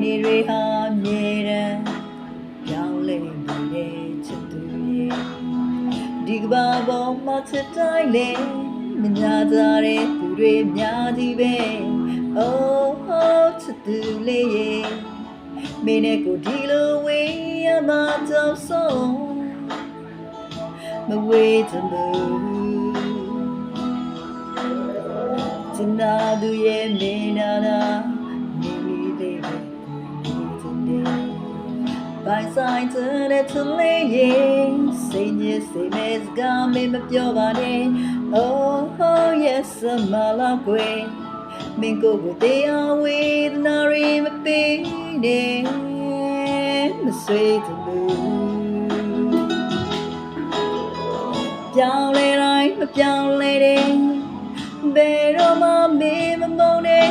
နေတွေဟာမြေတမ်းပြောင်းလဲနေတဲ့ချစ်သူရဲ့ဒီကဘာပေါ်မှာချစ်တိုင်းလေမညာကြတဲ့သူတွေများကြီးပဲ Oh ချစ်သူလေးရဲ့မင်းနဲ့ကိုဒီလိုဝေးရမှာကြောက်ဆုံးမဝေးချင်ဘူးကျန်တာသူရဲ့မင်းနာနာနေမိသေးတယ်ကိုနေချင်တယ်ပိုင်ဆိုင်တဲ့သူလေးရဲ့စိတ်ညစ်စိတ်မဲ့စကားမင်းမပြောပါနဲ့ Oh yes မလာကွယ်မင်းကိုတရားဝေဒနာရီမပေးနဲ့မဆွေးဘူးပြောင်းလဲတိုင်းမပြောင်းလဲတဲ့ဘယ်တော့မှမေးမမုန်းတဲ့